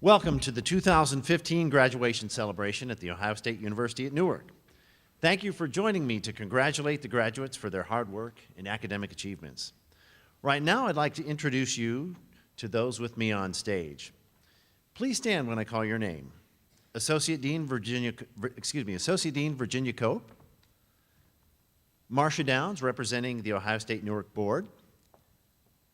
Welcome to the 2015 graduation celebration at The Ohio State University at Newark. Thank you for joining me to congratulate the graduates for their hard work and academic achievements. Right now, I'd like to introduce you to those with me on stage. Please stand when I call your name. Associate Dean Virginia Cope, Marcia Downs, representing the Ohio State Newark Board,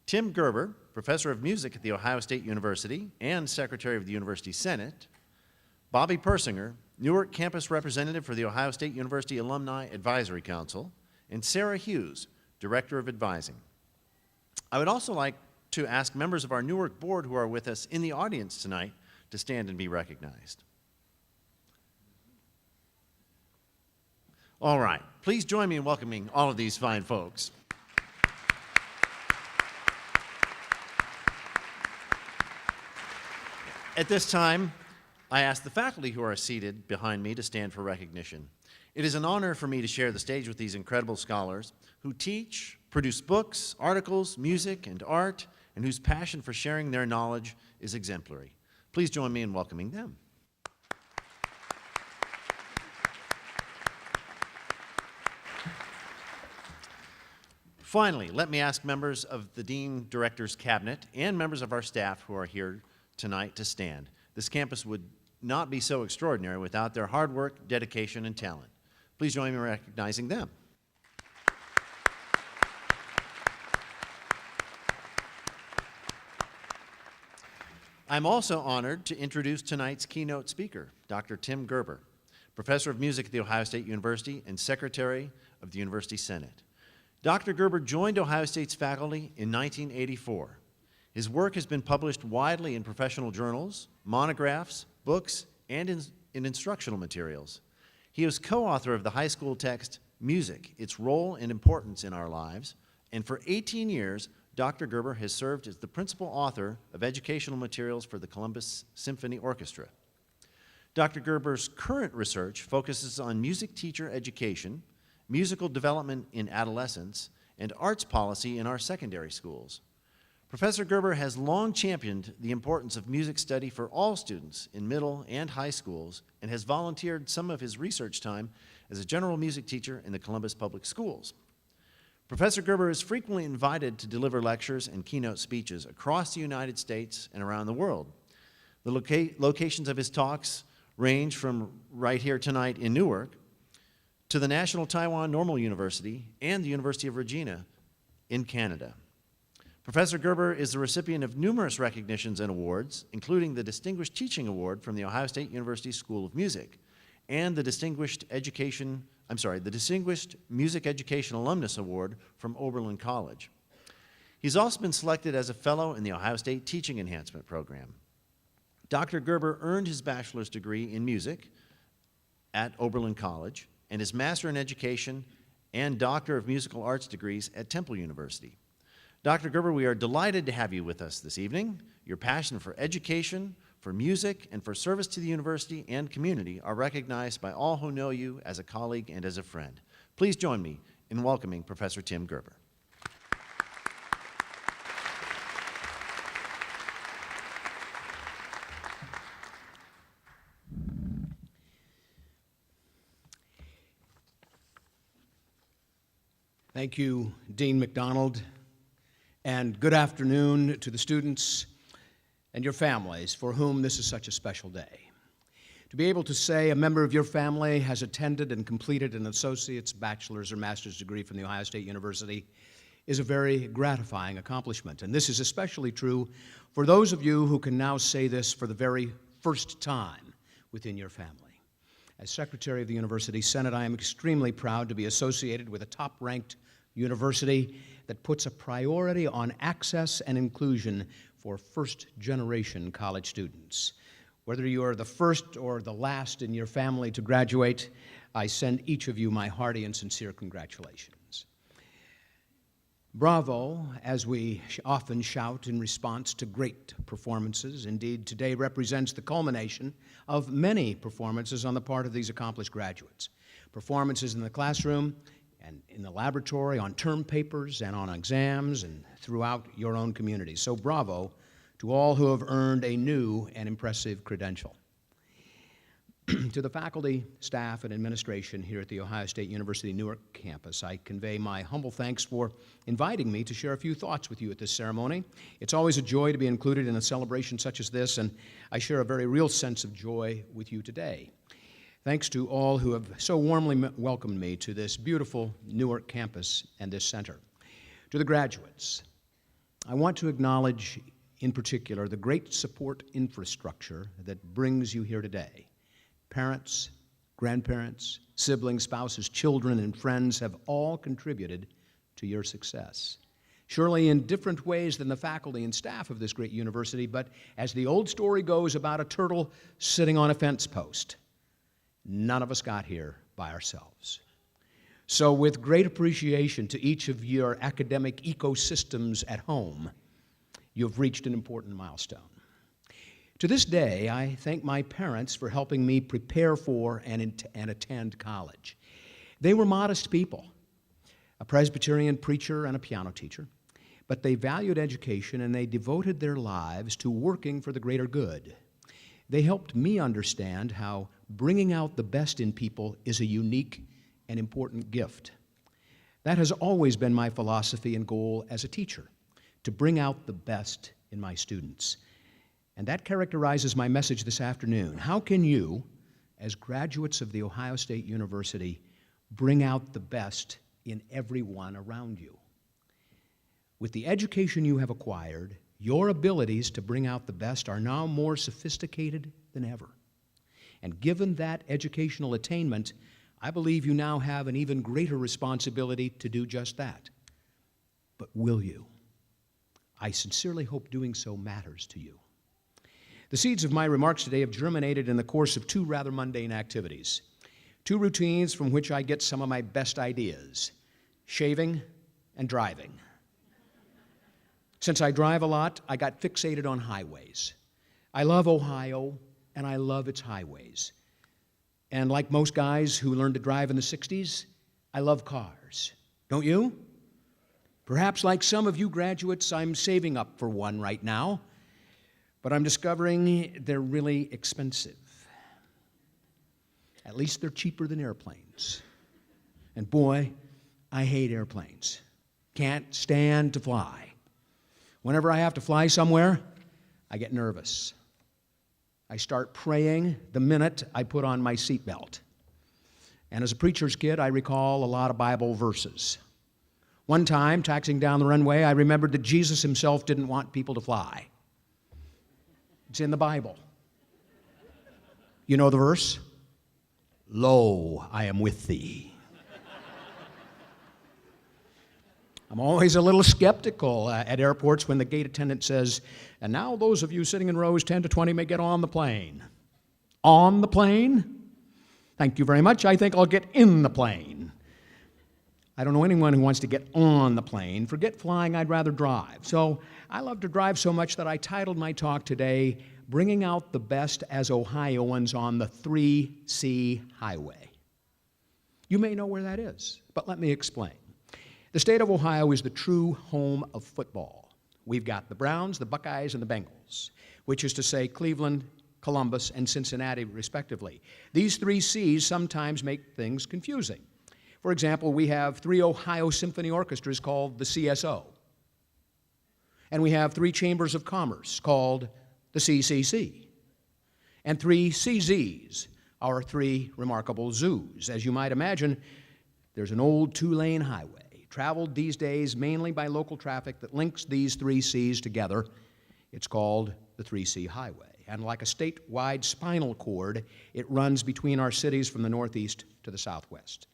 Tim Gerber, Professor of Music at The Ohio State University and Secretary of the University Senate, Bobby Persinger, Newark Campus Representative for the Ohio State University Alumni Advisory Council, and Sarah Hughes, Director of Advising. I would also like to ask members of our Newark Board who are with us in the audience tonight to stand and be recognized. All right, please join me in welcoming all of these fine folks. At this time, I ask the faculty who are seated behind me to stand for recognition. It is an honor for me to share the stage with these incredible scholars who teach, produce books, articles, music, and art, and whose passion for sharing their knowledge is exemplary. Please join me in welcoming them. Finally, let me ask members of the Dean Director's Cabinet and members of our staff who are here tonight to stand. This campus would not be so extraordinary without their hard work, dedication, and talent. Please join me in recognizing them. I'm also honored to introduce tonight's keynote speaker, Dr. Tim Gerber, Professor of Music at The Ohio State University and Secretary of the University Senate. Dr. Gerber joined Ohio State's faculty in 1984. His work has been published widely in professional journals, monographs, books, and in instructional materials. He is co-author of the high school text, Music, Its Role and Importance in Our Lives, and for 18 years, Dr. Gerber has served as the principal author of educational materials for the Columbus Symphony Orchestra. Dr. Gerber's current research focuses on music teacher education, musical development in adolescence, and arts policy in our secondary schools. Professor Gerber has long championed the importance of music study for all students in middle and high schools and has volunteered some of his research time as a general music teacher in the Columbus Public Schools. Professor Gerber is frequently invited to deliver lectures and keynote speeches across the United States and around the world. The locations of his talks range from right here tonight in Newark to the National Taiwan Normal University and the University of Regina in Canada. Professor Gerber is the recipient of numerous recognitions and awards, including the Distinguished Teaching Award from the Ohio State University School of Music and the Distinguished Music Education Alumnus Award from Oberlin College. He's also been selected as a fellow in the Ohio State Teaching Enhancement Program. Dr. Gerber earned his bachelor's degree in music at Oberlin College and his Master in Education and Doctor of Musical Arts degrees at Temple University. Dr. Gerber, we are delighted to have you with us this evening. Your passion for education, for music, and for service to the university and community are recognized by all who know you as a colleague and as a friend. Please join me in welcoming Professor Tim Gerber. Thank you, Dean McDonald. And good afternoon to the students and your families for whom this is such a special day. To be able to say a member of your family has attended and completed an associate's, bachelor's, or master's degree from The Ohio State University is a very gratifying accomplishment. And this is especially true for those of you who can now say this for the very first time within your family. As Secretary of the University Senate, I am extremely proud to be associated with a top-ranked university that puts a priority on access and inclusion for first-generation college students. Whether you are the first or the last in your family to graduate, I send each of you my hearty and sincere congratulations. Bravo, as we often shout in response to great performances. Indeed, today represents the culmination of many performances on the part of these accomplished graduates. Performances in the classroom and in the laboratory, on term papers and on exams and throughout your own community. So bravo to all who have earned a new and impressive credential. To the faculty, staff, and administration here at the Ohio State University-Newark campus, I convey my humble thanks for inviting me to share a few thoughts with you at this ceremony. It's always a joy to be included in a celebration such as this, and I share a very real sense of joy with you today. Thanks to all who have so warmly welcomed me to this beautiful Newark campus and this center. To the graduates, I want to acknowledge in particular the great support infrastructure that brings you here today. Parents, grandparents, siblings, spouses, children, and friends have all contributed to your success. Surely in different ways than the faculty and staff of this great university, but as the old story goes about a turtle sitting on a fence post, none of us got here by ourselves. So with great appreciation to each of your academic ecosystems at home, you've reached an important milestone. To this day, I thank my parents for helping me prepare for and attend college. They were modest people, a Presbyterian preacher and a piano teacher, but they valued education and they devoted their lives to working for the greater good. They helped me understand how bringing out the best in people is a unique and important gift. That has always been my philosophy and goal as a teacher, to bring out the best in my students. And that characterizes my message this afternoon. How can you, as graduates of The Ohio State University, bring out the best in everyone around you? With the education you have acquired, your abilities to bring out the best are now more sophisticated than ever. And given that educational attainment, I believe you now have an even greater responsibility to do just that. But will you? I sincerely hope doing so matters to you. The seeds of my remarks today have germinated in the course of two rather mundane activities, two routines from which I get some of my best ideas: shaving and driving. Since I drive a lot, I got fixated on highways. I love Ohio, and I love its highways. And like most guys who learned to drive in the 60s, I love cars. Don't you? Perhaps like some of you graduates, I'm saving up for one right now, but I'm discovering they're really expensive. At least they're cheaper than airplanes. And boy, I hate airplanes. Can't stand to fly. Whenever I have to fly somewhere, I get nervous. I start praying the minute I put on my seatbelt. And as a preacher's kid, I recall a lot of Bible verses. One time, taxiing down the runway, I remembered that Jesus himself didn't want people to fly. It's in the Bible. You know the verse? Lo, I am with thee. I'm always a little skeptical at airports when the gate attendant says, and now those of you sitting in rows 10 to 20 may get on the plane. On the plane? Thank you very much. I think I'll get in the plane. I don't know anyone who wants to get on the plane. Forget flying, I'd rather drive. So I love to drive so much that I titled my talk today, Bringing Out the Best as Ohioans on the 3C Highway. You may know where that is, but let me explain. The state of Ohio is the true home of football. We've got the Browns, the Buckeyes, and the Bengals, which is to say Cleveland, Columbus, and Cincinnati, respectively. These 3 C's sometimes make things confusing. For example, we have 3 Ohio symphony orchestras called the CSO. And we have 3 chambers of commerce called the CCC. And 3 CZs, our 3 remarkable zoos. As you might imagine, there's an old 2-lane highway, traveled these days mainly by local traffic, that links these 3 Cs together. It's called the 3C Highway. And like a statewide spinal cord, it runs between our cities from the northeast to the southwest.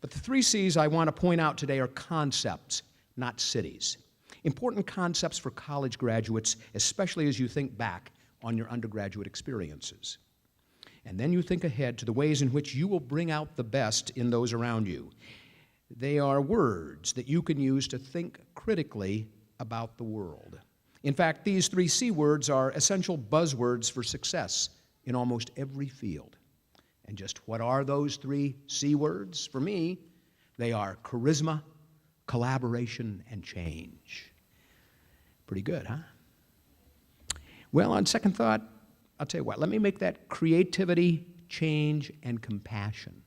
But the 3 Cs I want to point out today are concepts, not cities. Important concepts for college graduates, especially as you think back on your undergraduate experiences. And then you think ahead to the ways in which you will bring out the best in those around you. They are words that you can use to think critically about the world. In fact, these 3 C words are essential buzzwords for success in almost every field. And just what are those 3 C words? For me, they are charisma, collaboration, and change. Pretty good, huh? Well, on second thought, I'll tell you what, let me make that creativity, change, and compassion.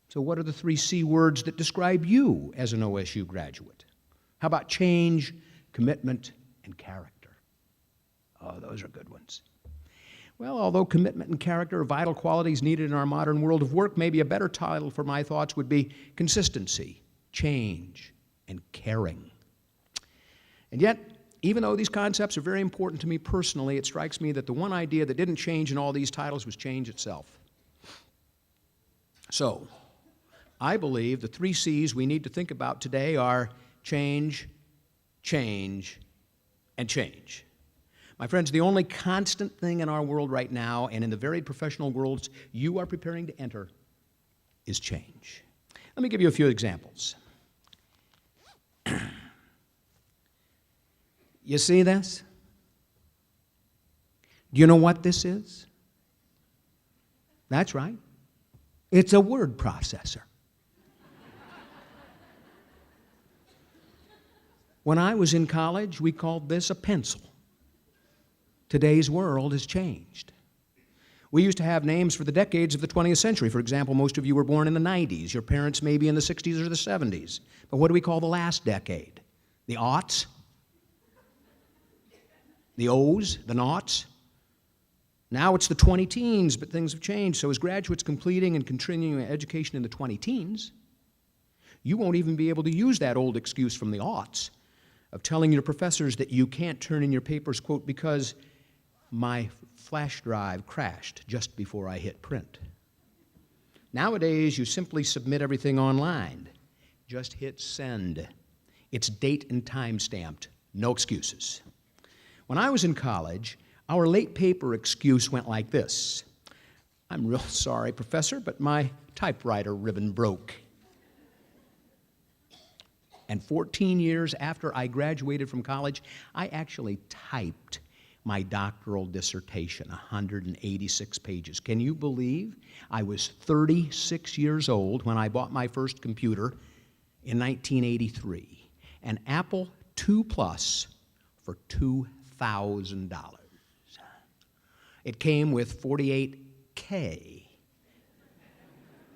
So what are the 3 C words that describe you as an OSU graduate? How about change, commitment, and character? Oh, those are good ones. Well, although commitment and character are vital qualities needed in our modern world of work, maybe a better title for my thoughts would be consistency, change, and caring. And yet, even though these concepts are very important to me personally, it strikes me that the one idea that didn't change in all these titles was change itself. So, I believe the 3 C's we need to think about today are change, change, and change. My friends, the only constant thing in our world right now, and in the varied professional worlds you are preparing to enter, is change. Let me give you a few examples. You see this? Do you know what this is? That's right. It's a word processor. When I was in college, we called this a pencil. Today's world has changed. We used to have names for the decades of the 20th century. For example, most of you were born in the 90s. Your parents may be in the 60s or the 70s. But what do we call the last decade? The aughts? The O's? The noughts? Now it's the 20-teens, but things have changed. So as graduates completing and continuing education in the 20-teens, you won't even be able to use that old excuse from the aughts of telling your professors that you can't turn in your papers, quote, because my flash drive crashed just before I hit print. Nowadays, you simply submit everything online. Just hit send. It's date and time stamped. No excuses. When I was in college, our late paper excuse went like this. I'm real sorry, Professor, but my typewriter ribbon broke. And 14 years after I graduated from college, I actually typed my doctoral dissertation, 186 pages. Can you believe I was 36 years old when I bought my first computer in 1983, an Apple II Plus for $2,000. It came with 48K.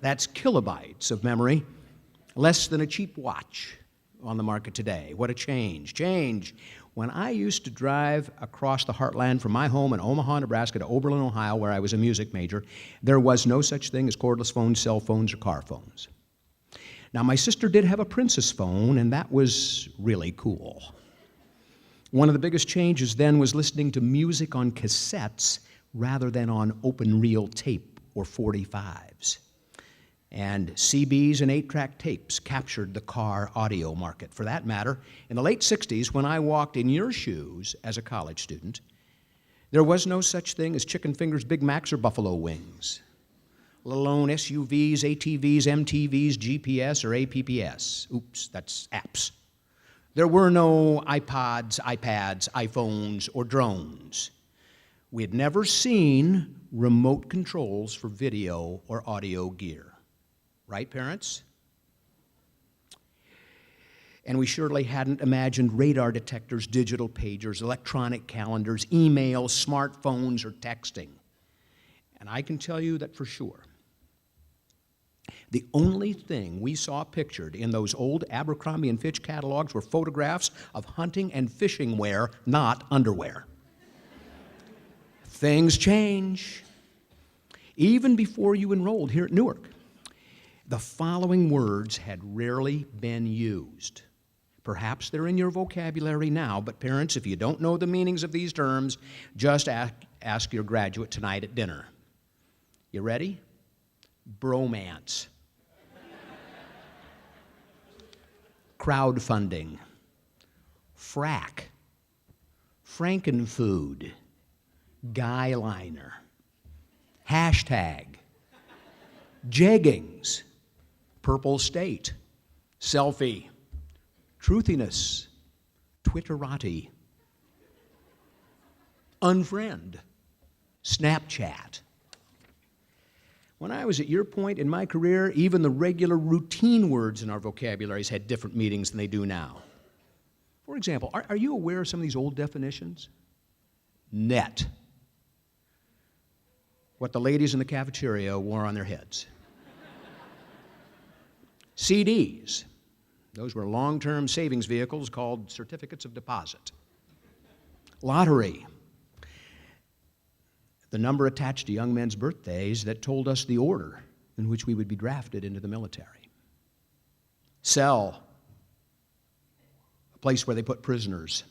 That's kilobytes of memory, less than a cheap watch on the market today. What a change. Change. When I used to drive across the heartland from my home in Omaha, Nebraska to Oberlin, Ohio, where I was a music major, there was no such thing as cordless phones, cell phones, or car phones. Now, my sister did have a Princess phone, and that was really cool. One of the biggest changes then was listening to music on cassettes rather than on open-reel tape or 45s. And CBs and 8-track tapes captured the car audio market. For that matter, in the late 60s, when I walked in your shoes as a college student, there was no such thing as chicken fingers, Big Macs, or buffalo wings, let alone SUVs, ATVs, MTVs, GPS, or APPS. Oops, that's apps. There were no iPods, iPads, iPhones, or drones. We had never seen remote controls for video or audio gear. Right, parents? And we surely hadn't imagined radar detectors, digital pagers, electronic calendars, emails, smartphones, or texting. And I can tell you that for sure. The only thing we saw pictured in those old Abercrombie and Fitch catalogs were photographs of hunting and fishing wear, not underwear. Things change. Even before you enrolled here at Newark, the following words had rarely been used. Perhaps they're in your vocabulary now, but parents, if you don't know the meanings of these terms, just ask your graduate tonight at dinner. You ready? Bromance. Crowdfunding. Frack. Frankenfood. Guyliner. Hashtag. Jeggings. Purple state. Selfie. Truthiness. Twitterati. Unfriend. Snapchat. When I was at your point in my career, even the regular routine words in our vocabularies had different meanings than they do now. For example, are you aware of some of these old definitions? Net. What the ladies in the cafeteria wore on their heads. CDs. Those were long-term savings vehicles called certificates of deposit. Lottery. The number attached to young men's birthdays that told us the order in which we would be drafted into the military. Cell. A place where they put prisoners.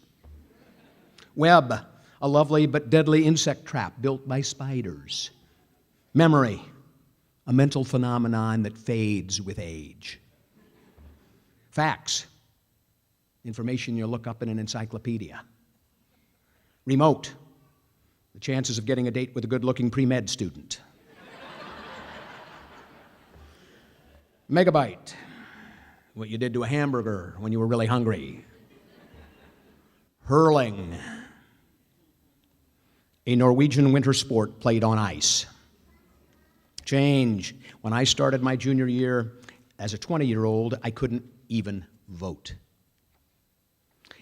Web. A lovely but deadly insect trap built by spiders. Memory. A mental phenomenon that fades with age. Facts. Information you look up in an encyclopedia. Remote. The chances of getting a date with a good-looking pre-med student. Megabyte. What you did to a hamburger when you were really hungry. Hurling. A Norwegian winter sport played on ice. Change. When I started my junior year as a 20-year-old, I couldn't even vote.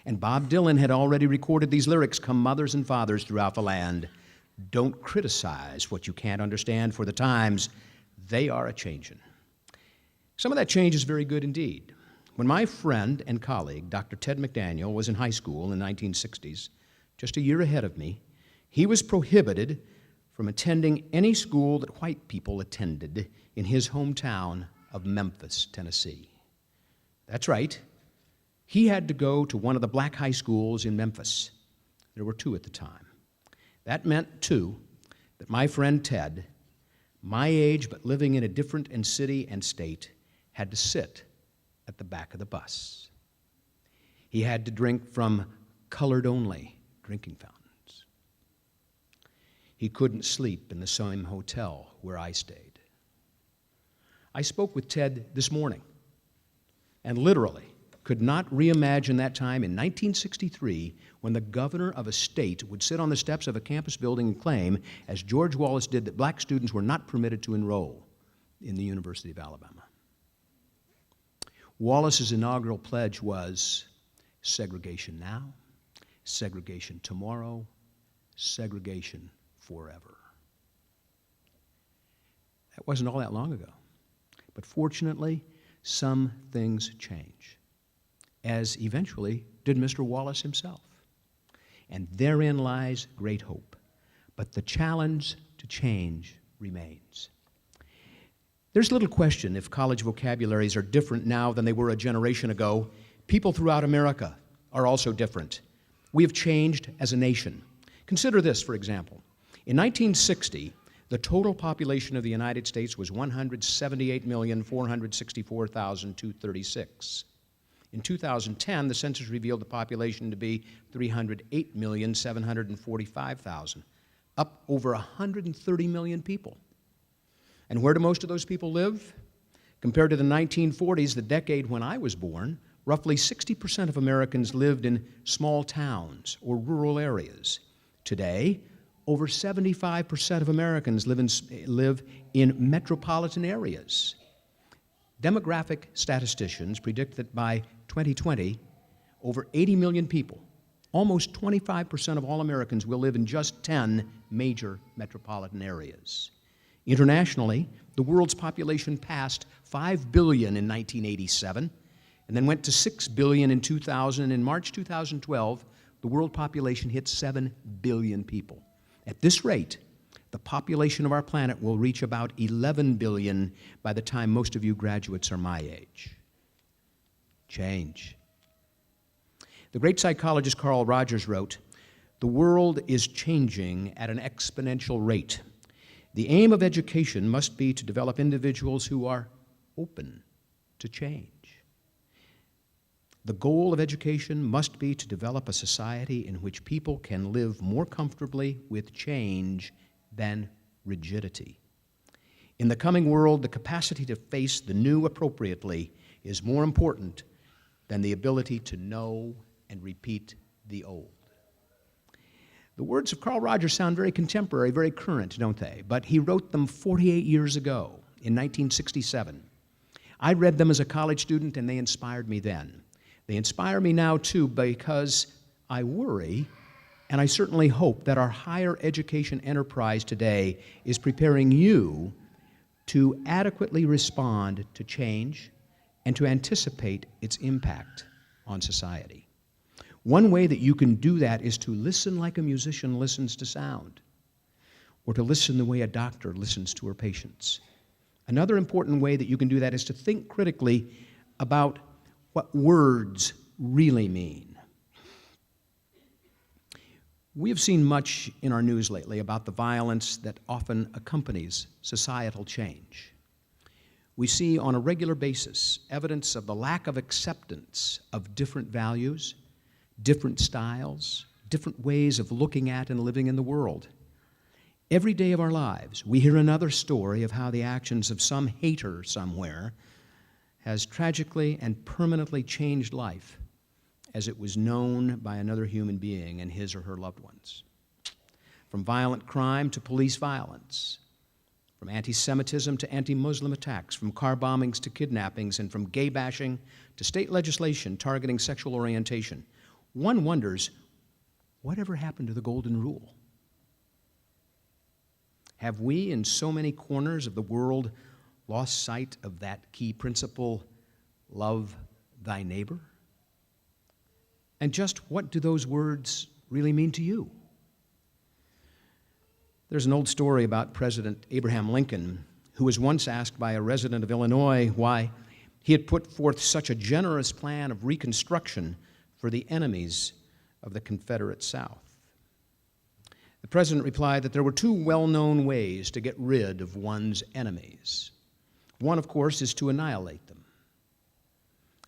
And Bob Dylan had already recorded these lyrics, "Come mothers and fathers throughout the land, don't criticize what you can't understand, for the times, they are a-changin'." Some of that change is very good indeed. When my friend and colleague, Dr. Ted McDaniel, was in high school in the 1960s, just a year ahead of me, he was prohibited from attending any school that white people attended in his hometown of Memphis, Tennessee. That's right. He had to go to one of the black high schools in Memphis. There were two at the time. That meant, too, that my friend Ted, my age but living in a different city and state, had to sit at the back of the bus. He had to drink from colored-only drinking fountains. He couldn't sleep in the same hotel where I stayed. I spoke with Ted this morning and literally could not reimagine that time in 1963 when the governor of a state would sit on the steps of a campus building and claim, as George Wallace did, that black students were not permitted to enroll in the University of Alabama. Wallace's inaugural pledge was segregation now, segregation tomorrow, segregation forever. That wasn't all that long ago. But fortunately, some things change, as eventually did Mr. Wallace himself. And therein lies great hope. But the challenge to change remains. There's little question if college vocabularies are different now than they were a generation ago. People throughout America are also different. We have changed as a nation. Consider this, for example. In 1960, the total population of the United States was 178,464,236. In 2010, the census revealed the population to be 308,745,000, up over 130 million people. And where do most of those people live? Compared to the 1940s, the decade when I was born, roughly 60% of Americans lived in small towns or rural areas. Today, over 75% of Americans live in metropolitan areas. Demographic statisticians predict that by 2020, over 80 million people, almost 25% of all Americans, will live in just 10 major metropolitan areas. Internationally, the world's population passed 5 billion in 1987 and then went to 6 billion in 2000. In March 2012, the world population hit 7 billion people. At this rate, the population of our planet will reach about 11 billion by the time most of you graduates are my age. Change. The great psychologist Carl Rogers wrote, "The world is changing at an exponential rate. The aim of education must be to develop individuals who are open to change. The goal of education must be to develop a society in which people can live more comfortably with change than rigidity. In the coming world, the capacity to face the new appropriately is more important than the ability to know and repeat the old." The words of Carl Rogers sound very contemporary, very current, don't they? But he wrote them 48 years ago, in 1967. I read them as a college student, and they inspired me then. They inspire me now, too, because I worry, and I certainly hope that our higher education enterprise today is preparing you to adequately respond to change and to anticipate its impact on society. One way that you can do that is to listen like a musician listens to sound, or to listen the way a doctor listens to her patients. Another important way that you can do that is to think critically about what words really mean. We have seen much in our news lately about the violence that often accompanies societal change. We see on a regular basis evidence of the lack of acceptance of different values, different styles, different ways of looking at and living in the world. Every day of our lives, we hear another story of how the actions of some hater somewhere has tragically and permanently changed life as it was known by another human being and his or her loved ones. From violent crime to police violence, from anti-Semitism to anti-Muslim attacks, from car bombings to kidnappings, and from gay bashing to state legislation targeting sexual orientation, one wonders, whatever happened to the Golden Rule? Have we, in so many corners of the world, lost sight of that key principle, love thy neighbor? And just what do those words really mean to you? There's an old story about President Abraham Lincoln, who was once asked by a resident of Illinois why he had put forth such a generous plan of reconstruction for the enemies of the Confederate South. The president replied that there were two well-known ways to get rid of one's enemies. One, of course, is to annihilate them.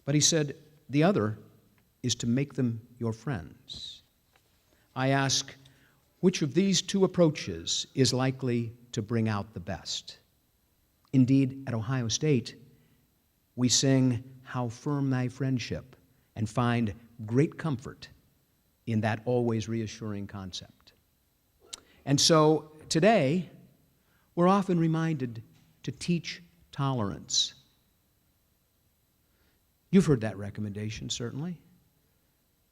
But he said, the other is to make them your friends. I ask, which of these two approaches is likely to bring out the best? Indeed, at Ohio State, we sing, "How firm thy friendship," and find great comfort in that always reassuring concept. And so today, we're often reminded to teach tolerance. You've heard that recommendation, certainly.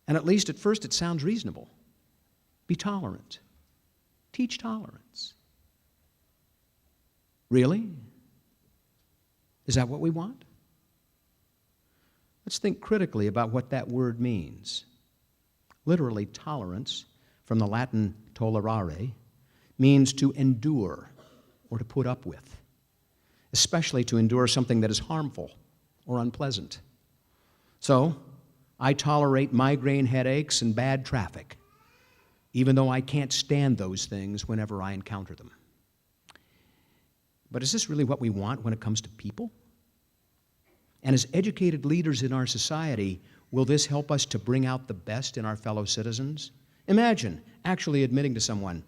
And at least at first it sounds reasonable. Be tolerant. Teach tolerance. Really? Is that what we want? Let's think critically about what that word means. Literally, tolerance, from the Latin tolerare, means to endure or to put up with, especially to endure something that is harmful or unpleasant. So, I tolerate migraine headaches and bad traffic, even though I can't stand those things whenever I encounter them. But is this really what we want when it comes to people? And as educated leaders in our society, will this help us to bring out the best in our fellow citizens? Imagine actually admitting to someone,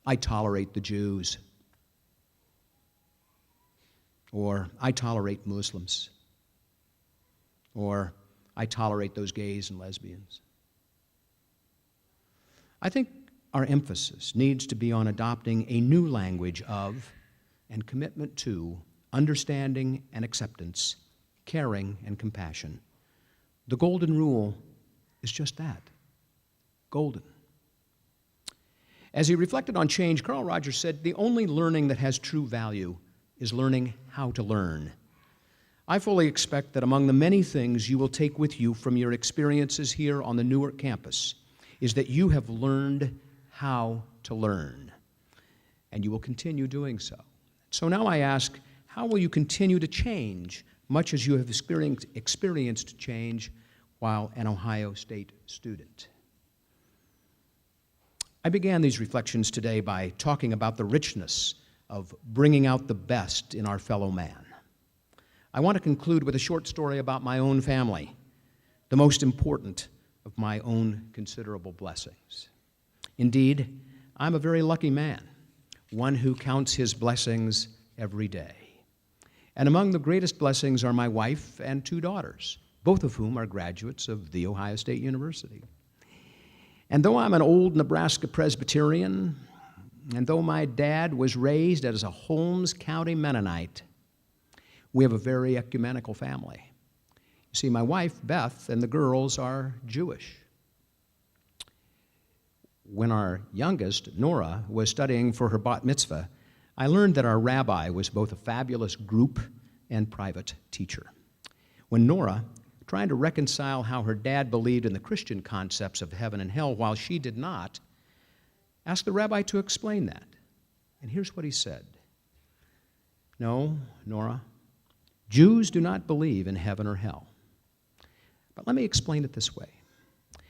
I tolerate the Jews, or I tolerate Muslims, or I tolerate those gays and lesbians. I think our emphasis needs to be on adopting a new language of and commitment to understanding and acceptance, caring and compassion. The Golden Rule is just that, golden. As he reflected on change, Carl Rogers said, the only learning that has true value is learning how to learn. I fully expect that among the many things you will take with you from your experiences here on the Newark campus is that you have learned how to learn, and you will continue doing so. So now I ask, how will you continue to change, much as you have experienced change while an Ohio State student? I began these reflections today by talking about the richness of bringing out the best in our fellow man. I want to conclude with a short story about my own family, the most important of my own considerable blessings. Indeed, I'm a very lucky man, one who counts his blessings every day. And among the greatest blessings are my wife and two daughters, both of whom are graduates of The Ohio State University. And though I'm an old Nebraska Presbyterian, and though my dad was raised as a Holmes County Mennonite, we have a very ecumenical family. You see, my wife, Beth, and the girls are Jewish. When our youngest, Nora, was studying for her bat mitzvah, I learned that our rabbi was both a fabulous group and private teacher. When Nora, trying to reconcile how her dad believed in the Christian concepts of heaven and hell while she did not, asked the rabbi to explain that. And here's what he said. No, Nora, Jews do not believe in heaven or hell. But let me explain it this way.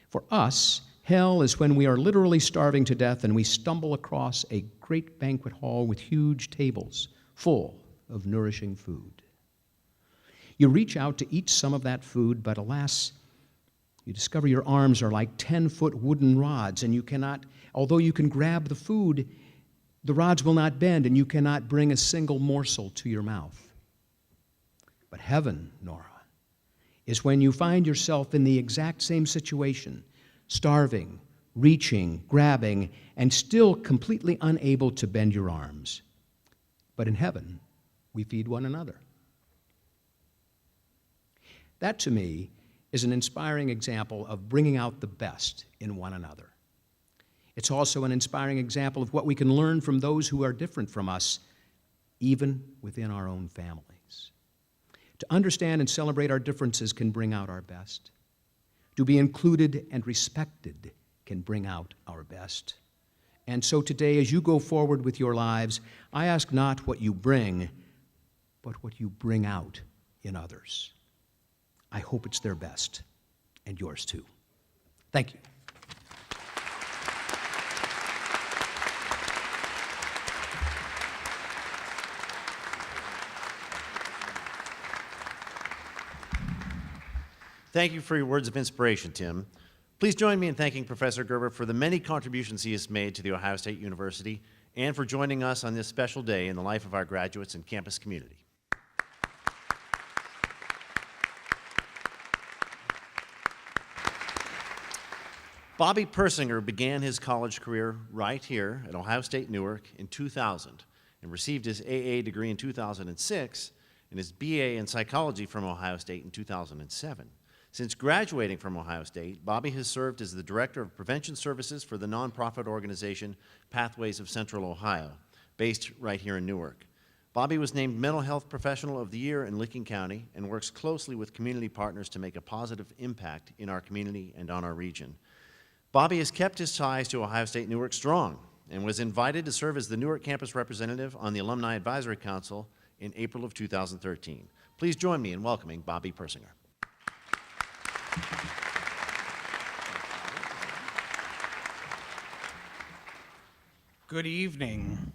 For us, hell is when we are literally starving to death and we stumble across a great banquet hall with huge tables full of nourishing food. You reach out to eat some of that food, but alas, you discover your arms are like 10-foot wooden rods, and you cannot, although you can grab the food, the rods will not bend, and you cannot bring a single morsel to your mouth. But heaven, Nora, is when you find yourself in the exact same situation, starving, reaching, grabbing, and still completely unable to bend your arms. But in heaven, we feed one another. That, to me, is an inspiring example of bringing out the best in one another. It's also an inspiring example of what we can learn from those who are different from us, even within our own families. To understand and celebrate our differences can bring out our best. To be included and respected can bring out our best. And so today, as you go forward with your lives, I ask not what you bring, but what you bring out in others. I hope it's their best, and yours too. Thank you. Thank you for your words of inspiration, Tim. Please join me in thanking Professor Gerber for the many contributions he has made to The Ohio State University and for joining us on this special day in the life of our graduates and campus community. Bobby Persinger began his college career right here at Ohio State-Newark in 2000 and received his AA degree in 2006 and his BA in psychology from Ohio State in 2007. Since graduating from Ohio State, Bobby has served as the Director of Prevention Services for the nonprofit organization Pathways of Central Ohio, based right here in Newark. Bobby was named Mental Health Professional of the Year in Licking County and works closely with community partners to make a positive impact in our community and on our region. Bobby has kept his ties to Ohio State-Newark strong and was invited to serve as the Newark campus representative on the Alumni Advisory Council in April of 2013. Please join me in welcoming Bobby Persinger. Good evening.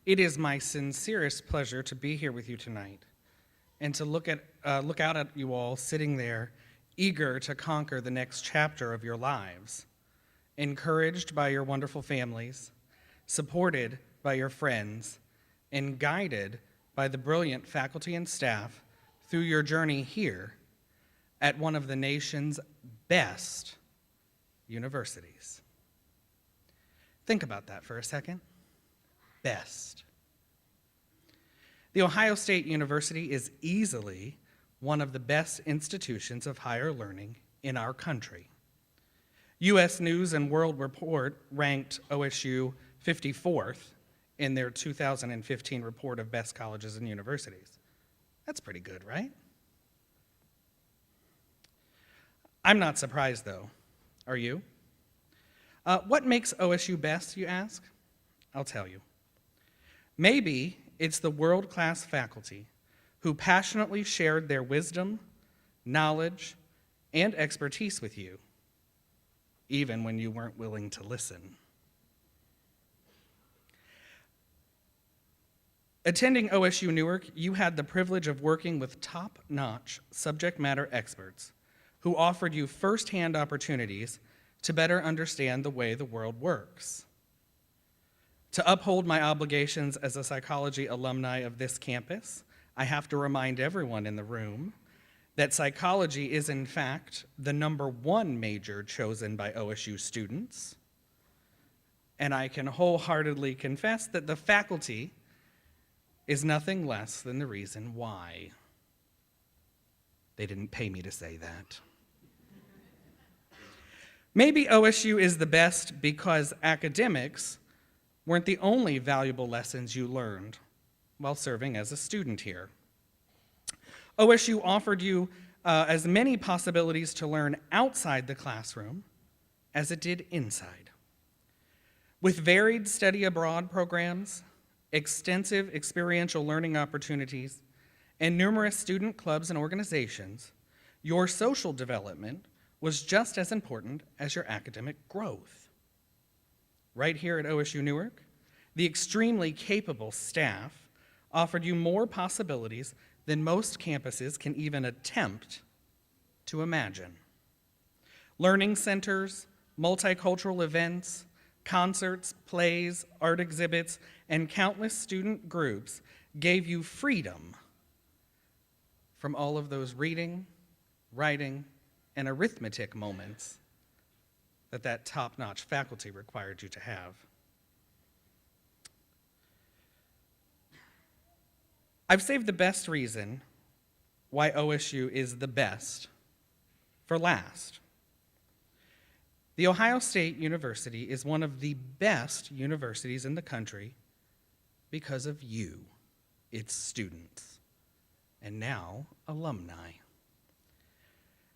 It is my sincerest pleasure to be here with you tonight and to look out at you all sitting there, eager to conquer the next chapter of your lives, encouraged by your wonderful families, supported by your friends, and guided by the brilliant faculty and staff through your journey here at one of the nation's best universities. Think about that for a second. Best. The Ohio State University is easily one of the best institutions of higher learning in our country. U.S. News and World Report ranked OSU 54th in their 2015 report of best colleges and universities. That's pretty good, right? I'm not surprised, though. Are you? What makes OSU best, you ask? I'll tell you. Maybe it's the world-class faculty who passionately shared their wisdom, knowledge, and expertise with you, even when you weren't willing to listen. Attending OSU-Newark, you had the privilege of working with top-notch subject matter experts who offered you firsthand opportunities to better understand the way the world works. To uphold my obligations as a psychology alumni of this campus, I have to remind everyone in the room that psychology is, in fact, the #1 major chosen by OSU students. And I can wholeheartedly confess that the faculty is nothing less than the reason why. They didn't pay me to say that. Maybe OSU is the best because academics weren't the only valuable lessons you learned while serving as a student here. OSU offered you as many possibilities to learn outside the classroom as it did inside. With varied study abroad programs, extensive experiential learning opportunities, and numerous student clubs and organizations, your social development was just as important as your academic growth. Right here at OSU-Newark, the extremely capable staff offered you more possibilities than most campuses can even attempt to imagine. Learning centers, multicultural events, concerts, plays, art exhibits, and countless student groups gave you freedom from all of those reading, writing, and arithmetic moments that top-notch faculty required you to have. I've saved the best reason why OSU is the best for last. The Ohio State University is one of the best universities in the country because of you, its students, and now alumni.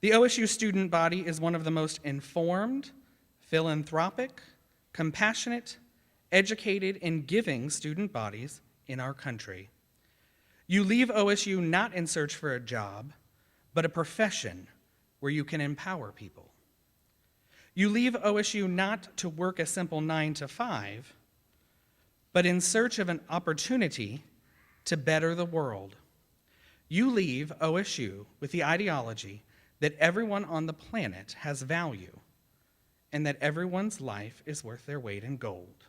The OSU student body is one of the most informed, philanthropic, compassionate, educated, and giving student bodies in our country. You leave OSU not in search for a job, but a profession where you can empower people. You leave OSU not to work a simple 9 to 5, but in search of an opportunity to better the world. You leave OSU with the ideology that everyone on the planet has value and that everyone's life is worth their weight in gold.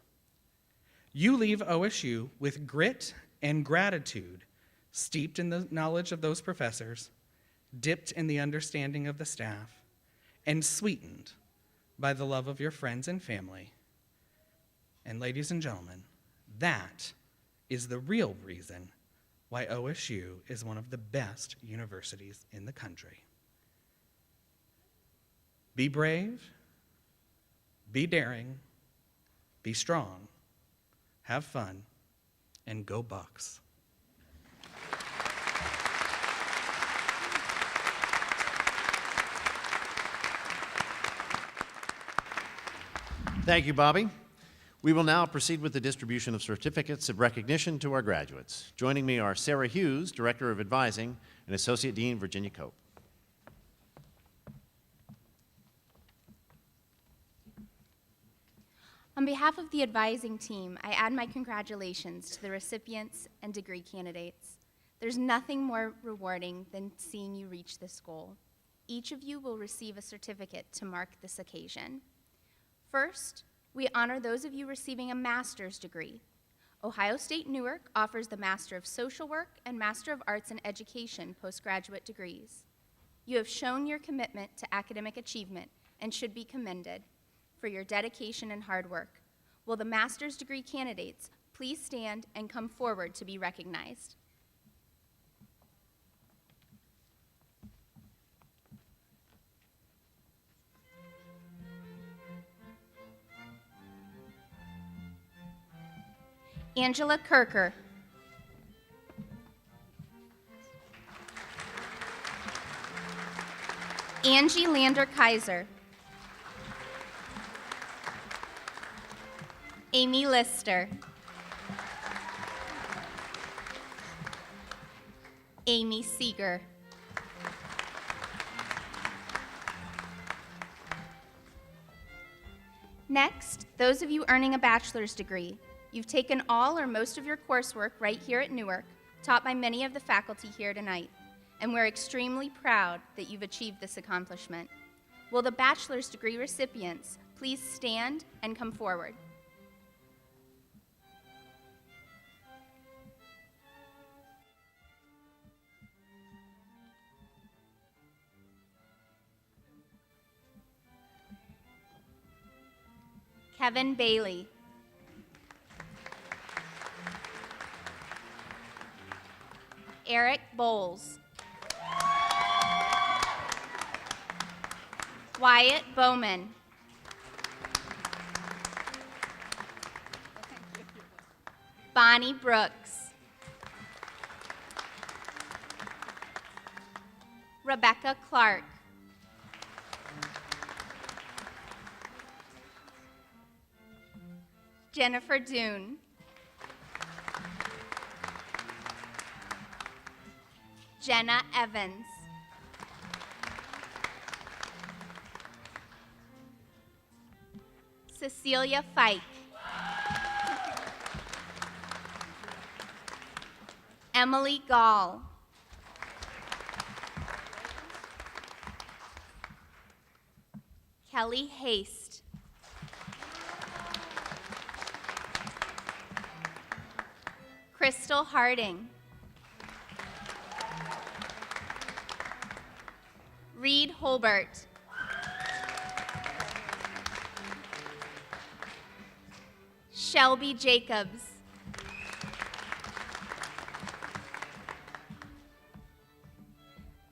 You leave OSU with grit and gratitude, steeped in the knowledge of those professors, dipped in the understanding of the staff, and sweetened by the love of your friends and family. And ladies and gentlemen, that is the real reason why OSU is one of the best universities in the country. Be brave, be daring, be strong, have fun, and go Bucks. Thank you, Bobby. We will now proceed with the distribution of certificates of recognition to our graduates. Joining me are Sarah Hughes, Director of Advising, and Associate Dean Virginia Cope. On behalf of the advising team, I add my congratulations to the recipients and degree candidates. There's nothing more rewarding than seeing you reach this goal. Each of you will receive a certificate to mark this occasion. First, we honor those of you receiving a master's degree. Ohio State-Newark offers the Master of Social Work and Master of Arts in Education postgraduate degrees. You have shown your commitment to academic achievement and should be commended for your dedication and hard work. Will the master's degree candidates please stand and come forward to be recognized? Angela Kirker. Angie Lander-Kaiser. Amy Lister. Amy Seeger. Next, those of you earning a bachelor's degree. You've taken all or most of your coursework right here at Newark, taught by many of the faculty here tonight, and we're extremely proud that you've achieved this accomplishment. Will the bachelor's degree recipients please stand and come forward? Kevin Bailey. Eric Bowles. Wyatt Bowman. Bonnie Brooks. Rebecca Clark. Jennifer Dune. Jenna Evans. Cecilia Fike. Emily Gall. Kelly Haste. Crystal Harding. Reed Holbert. Shelby Jacobs.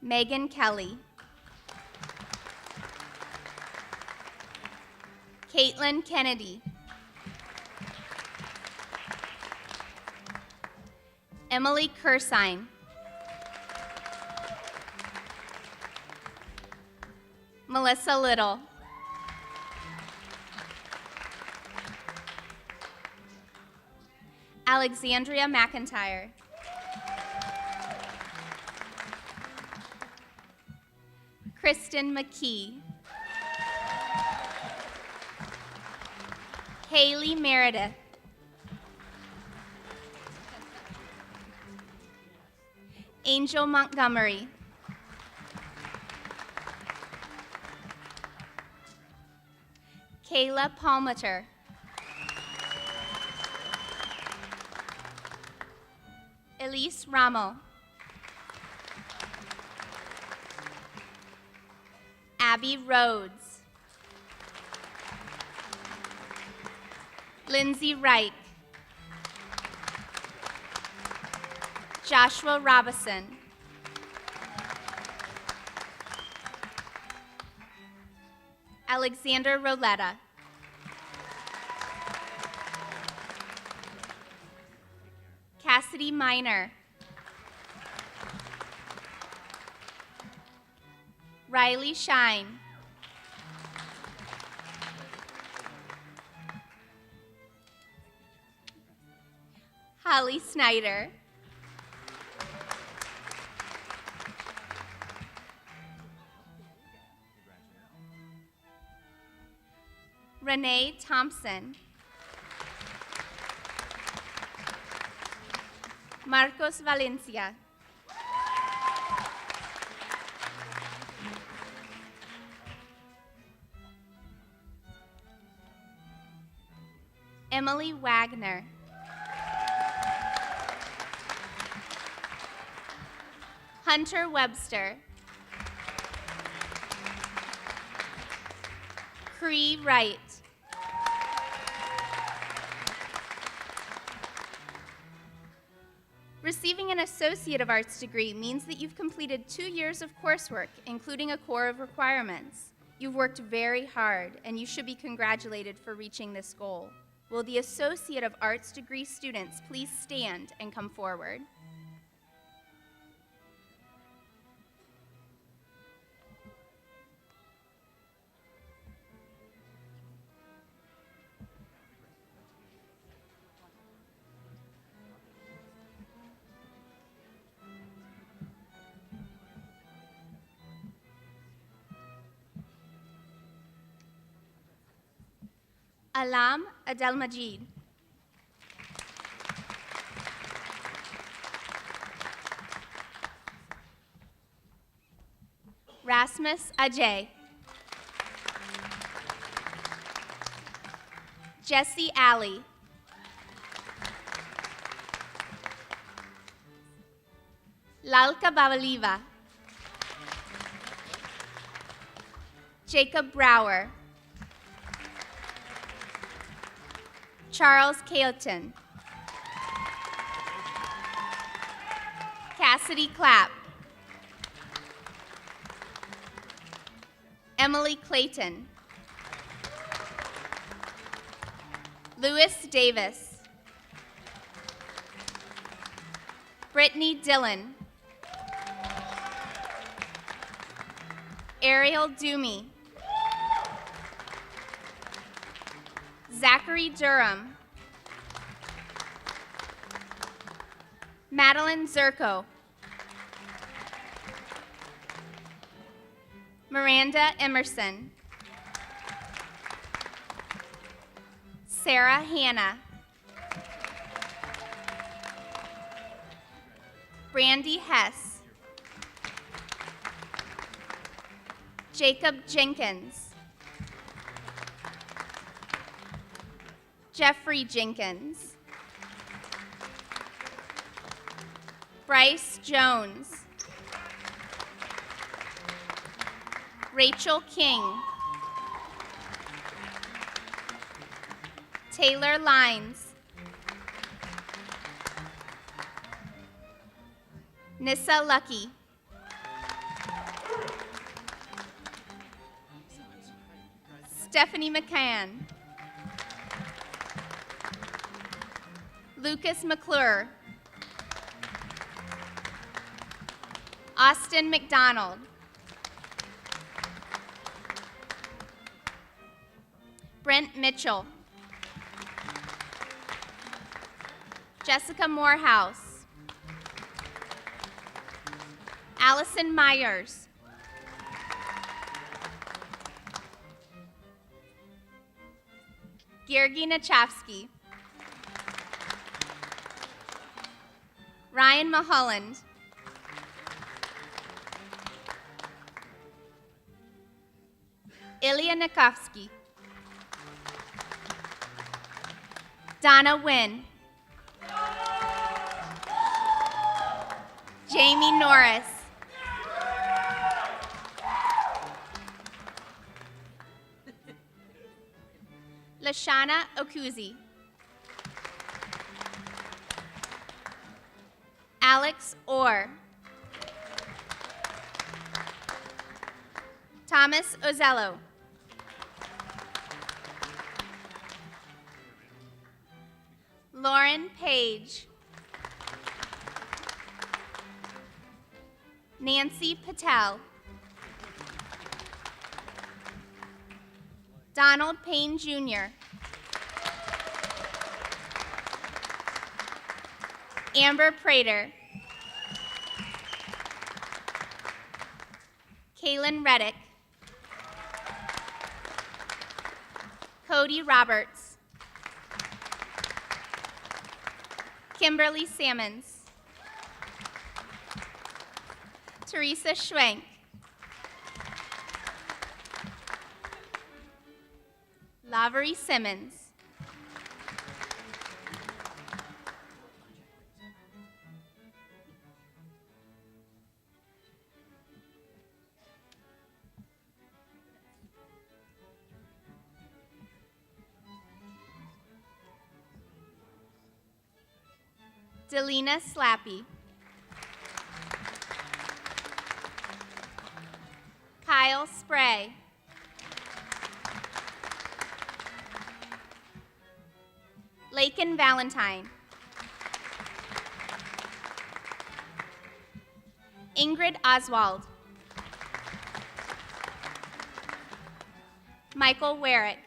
Megan Kelly. Caitlin Kennedy. Emily Kursine. Melissa Little. Alexandria McIntyre. Kristen McKee. Haley Meredith. Angel Montgomery. Kayla Palmater. Elise Ramo. Abby Rhodes. Lindsay Wright. Joshua Robison. Alexander Roletta. Cassidy Miner. Riley Shine. Holly Snyder. Renee Thompson. Marcos Valencia. Emily Wagner. Hunter Webster. Cree Wright. Receiving an Associate of Arts degree means that you've completed 2 years of coursework, including a core of requirements. You've worked very hard, and you should be congratulated for reaching this goal. Will the Associate of Arts degree students please stand and come forward? Alam Adelmajid. Rasmus Ajay. Jesse Alley. Lalka Bavaliva. Jacob Brower. Charles Cailton. Cassidy Clapp. Emily Clayton. Lewis Davis. Brittany Dillon. Ariel Doomy. Zachary Durham. Madeline Zerko. Miranda Emerson. Sarah Hanna. Brandy Hess. Jacob Jenkins. Jeffrey Jenkins. Bryce Jones. Rachel King. Taylor Lines. Nissa Lucky. Stephanie McCann. Lucas McClure. Austin McDonald. Brent Mitchell. Jessica Morehouse. Allison Myers. Georgi Nachavsky. Ryan Mulholland. Ilya Nikovsky. Donna Wynn. Jamie Norris. Lashana Okuzi. Alex Orr. Thomas Ozello. Lauren Page. Nancy Patel. Donald Payne Jr. Amber Prater. Kaylin Reddick. Cody Roberts. Kimberly Sammons. Teresa Schwenk. Lavery Simmons. Delina Slappy. Kyle Spray. Lakin Valentine. Ingrid Oswald. Michael Werrick.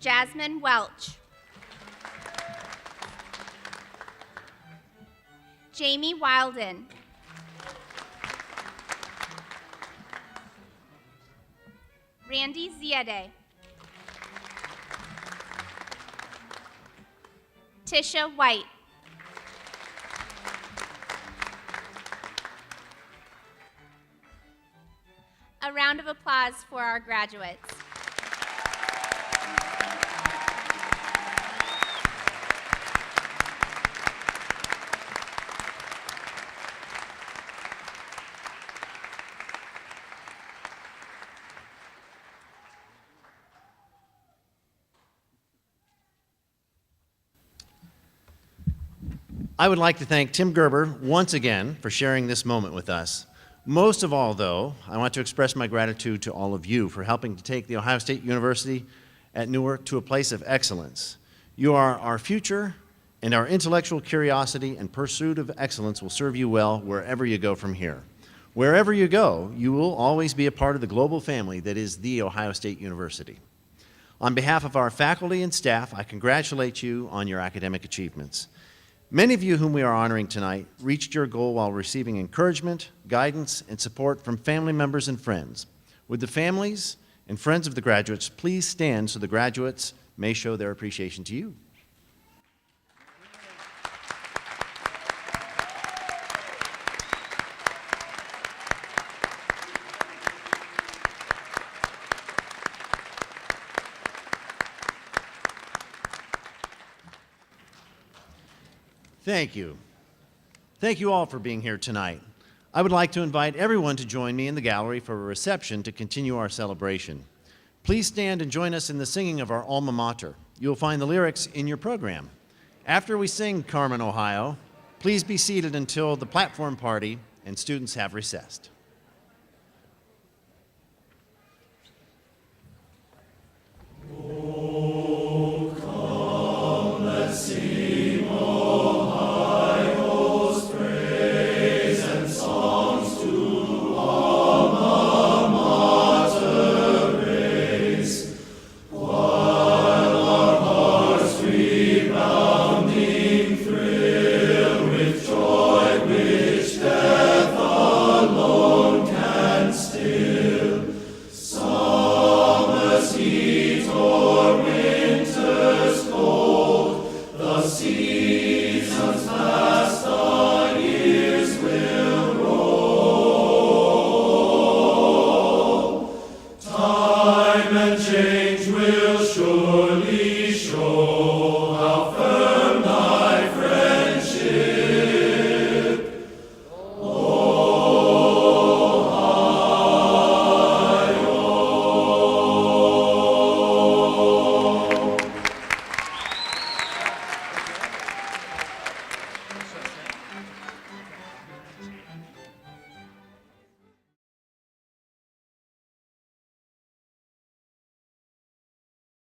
Jasmine Welch. Jamie Wilden. Randy Ziade. Tisha White. A round of applause for our graduates. I would like to thank Tim Gerber once again for sharing this moment with us. Most of all, though, I want to express my gratitude to all of you for helping to take The Ohio State University at Newark to a place of excellence. You are our future, and our intellectual curiosity and pursuit of excellence will serve you well wherever you go from here. Wherever you go, you will always be a part of the global family that is The Ohio State University. On behalf of our faculty and staff, I congratulate you on your academic achievements. Many of you whom we are honoring tonight reached your goal while receiving encouragement, guidance, and support from family members and friends. Would the families and friends of the graduates please stand so the graduates may show their appreciation to you? Thank you. Thank you all for being here tonight. I would like to invite everyone to join me in the gallery for a reception to continue our celebration. Please stand and join us in the singing of our alma mater. You'll find the lyrics in your program. After we sing Carmen, Ohio, please be seated until the platform party and students have recessed.